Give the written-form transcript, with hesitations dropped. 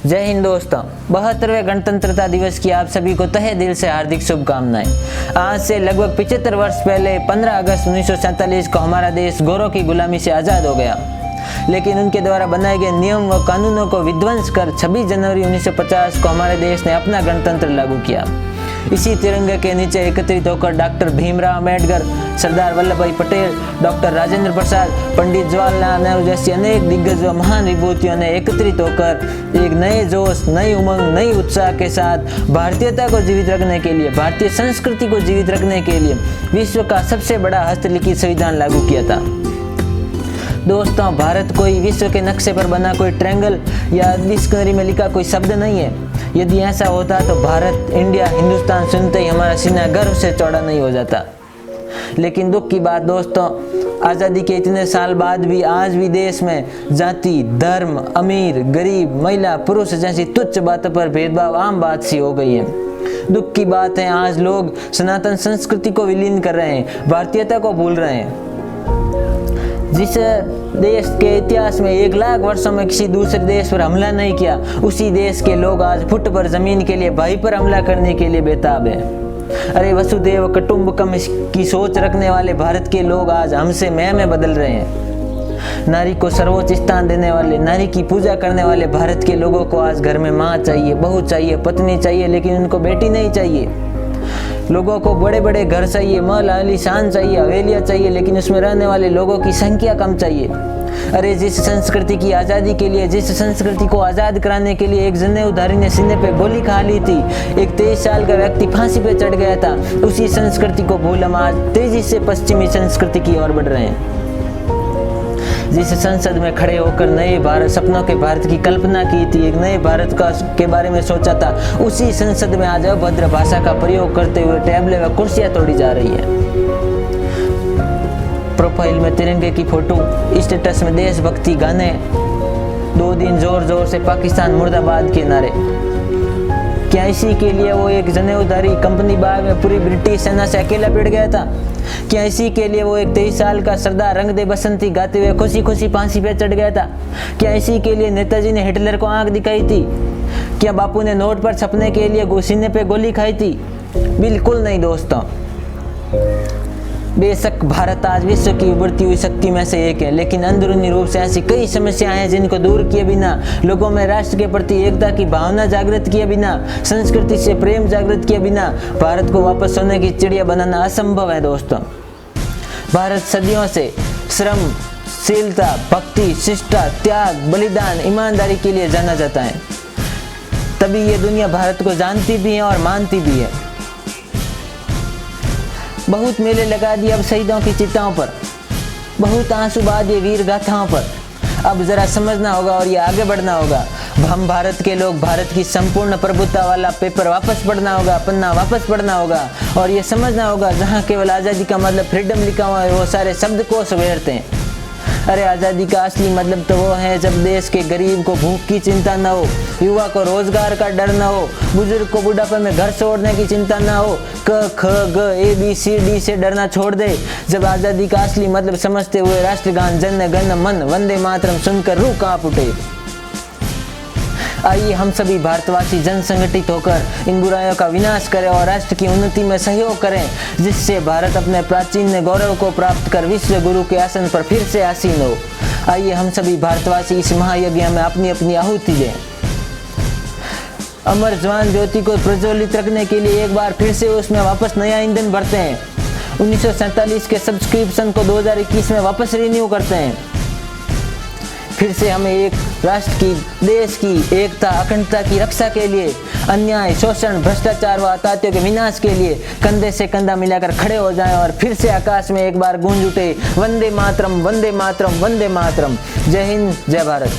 जय हिंद दोस्तों, 72वें गणतंत्रता दिवस की आप सभी को तहे दिल से हार्दिक शुभकामनाएं। आज से लगभग 75 वर्ष पहले 15 अगस्त 1947 को हमारा देश गोरों की गुलामी से आज़ाद हो गया, लेकिन उनके द्वारा बनाए गए नियम व कानूनों को विध्वंस कर 26 जनवरी 1950 को हमारे देश ने अपना गणतंत्र लागू किया। इसी तिरंगे के नीचे एकत्रित होकर डॉक्टर भीमराव अम्बेडकर, सरदार वल्लभ भाई पटेल, डॉक्टर राजेंद्र प्रसाद, पंडित जवाहरलाल नेहरू जैसी अनेक दिग्गज व महान विभूतियों ने एकत्रित होकर एक नए जोश, नई उमंग, नई उत्साह के साथ भारतीयता को जीवित रखने के लिए, भारतीय संस्कृति को जीवित रखने के लिए विश्व का सबसे बड़ा हस्तलिखित संविधान लागू किया था। दोस्तों, भारत कोई विश्व के नक्शे पर बना कोई ट्रायंगल या डिक्शनरी में लिखा कोई शब्द नहीं है। यदि ऐसा होता तो भारत, इंडिया, हिंदुस्तान सुनते ही हमारा सीना गर्व से चौड़ा नहीं हो जाता। लेकिन दुख की बात दोस्तों, आज़ादी के इतने साल बाद भी आज भी देश में जाति, धर्म, अमीर, गरीब, महिला, पुरुष जैसी तुच्छ बातों पर भेदभाव आम बात सी हो गई है। दुख की बात है, आज लोग सनातन संस्कृति को विलीन कर रहे हैं, भारतीयता को भूल रहे हैं। जिस देश के इतिहास में 1 लाख वर्षों में किसी दूसरे देश पर हमला नहीं किया, उसी देश के लोग आज फुट पर जमीन के लिए भाई पर हमला करने के लिए बेताब हैं। अरे वसुदेव कुटुंबकम की सोच रखने वाले भारत के लोग आज हमसे मैं में बदल रहे हैं। नारी को सर्वोच्च स्थान देने वाले, नारी की पूजा करने वाले भारत के लोगों को आज घर में माँ चाहिए, बहू चाहिए, पत्नी चाहिए, लेकिन उनको बेटी नहीं चाहिए। लोगों को बड़े बड़े घर चाहिए, महल आलीशान चाहिए, हवेलियाँ चाहिए, लेकिन उसमें रहने वाले लोगों की संख्या कम चाहिए। अरे जिस संस्कृति की आज़ादी के लिए, जिस संस्कृति को आज़ाद कराने के लिए एक जनेऊधारी ने सीने पे गोली खा ली थी, एक 23 साल का व्यक्ति फांसी पे चढ़ गया था, उसी संस्कृति को भूल हम आज तेजी से पश्चिमी संस्कृति की ओर बढ़ रहे हैं। जिस संसद में खड़े होकर नए भारत, सपनों के भारत की कल्पना की थी, एक नए भारत के बारे में सोचा था, उसी संसद में आज अभद्र भाषा का प्रयोग करते हुए टेबलें व कुर्सियां तोड़ी जा रही है। प्रोफाइल में तिरंगे की फोटो, स्टेटस में देशभक्ति गाने, 2 दिन जोर जोर से पाकिस्तान मुर्दाबाद के नारे। क्या इसी के लिए वो एक जनेऊधारी कंपनी बाग में पूरी ब्रिटिश सेना से अकेला भिड़ गया था? क्या इसी के लिए वो एक 23 साल का सरदार रंग दे बसंती गाते हुए खुशी खुशी फांसी पे चढ़ गया था? क्या इसी के लिए नेताजी ने हिटलर को आंख दिखाई थी? क्या बापू ने नोट पर छपने के लिए सीने पे गोली खाई थी? बिल्कुल नहीं दोस्तों। बेशक भारत आज विश्व की उभरती हुई शक्ति में से एक है, लेकिन अंदरूनी रूप से ऐसी कई समस्याएं हैं जिनको दूर किए बिना, लोगों में राष्ट्र के प्रति एकता की भावना जागृत किए बिना, संस्कृति से प्रेम जागृत किए बिना भारत को वापस सोने की चिड़िया बनाना असंभव है दोस्तों। भारत सदियों से श्रम, शीलता, भक्ति, शिष्टा, त्याग, बलिदान, ईमानदारी के लिए जाना जाता है। तभी ये दुनिया भारत को जानती भी है और मानती भी है। बहुत मेले लगा दिए अब शहीदों की चिताओं पर, बहुत आंसू बहा दिए वीर गाथाओं पर। अब जरा समझना होगा और ये आगे बढ़ना होगा। हम भारत के लोग भारत की संपूर्ण प्रभुता वाला पेपर वापस पढ़ना होगा, पन्ना वापस पढ़ना होगा, और ये समझना होगा जहाँ केवल आज़ादी का मतलब फ्रीडम लिखा हुआ है, वो सारे शब्दकोश व्यर्थ हैं। अरे आज़ादी का असली मतलब तो वो है जब देश के गरीब को भूख की चिंता न हो, युवा को रोजगार का डर न हो, बुजुर्ग को बुढ़ापे में घर छोड़ने की चिंता न हो, क ख ग ए बी सी डी से डरना छोड़ दे। जब आज़ादी का असली मतलब समझते हुए राष्ट्रगान जन गण मन वंदे मातरम सुनकर रूह कांप उठे। आइए हम सभी भारतवासी जन संगठित होकर इन बुराइयों का विनाश करें और राष्ट्र की उन्नति में सहयोग करें, जिससे भारत अपने प्राचीन गौरव को प्राप्त कर विश्व गुरु के आसन पर फिर से आसीन हो। आइए हम सभी भारतवासी इस महायज्ञ में अपनी अपनी आहुति दें। अमर जवान ज्योति को प्रज्वलित रखने के लिए एक बार फिर से उसमें वापस नया ईंधन भरते हैं। 1947 के सब्सक्रिप्शन को 2021 में वापस रिन्यू करते हैं। फिर से हमें एक राष्ट्र की, देश की एकता, अखंडता की रक्षा के लिए, अन्याय, शोषण, भ्रष्टाचार व आतंकियों के विनाश के लिए कंधे से कंधा मिलाकर खड़े हो जाएं और फिर से आकाश में एक बार गूंज उठे वंदे मातरम, वंदे मातरम, वंदे मातरम। जय हिंद, जय भारत।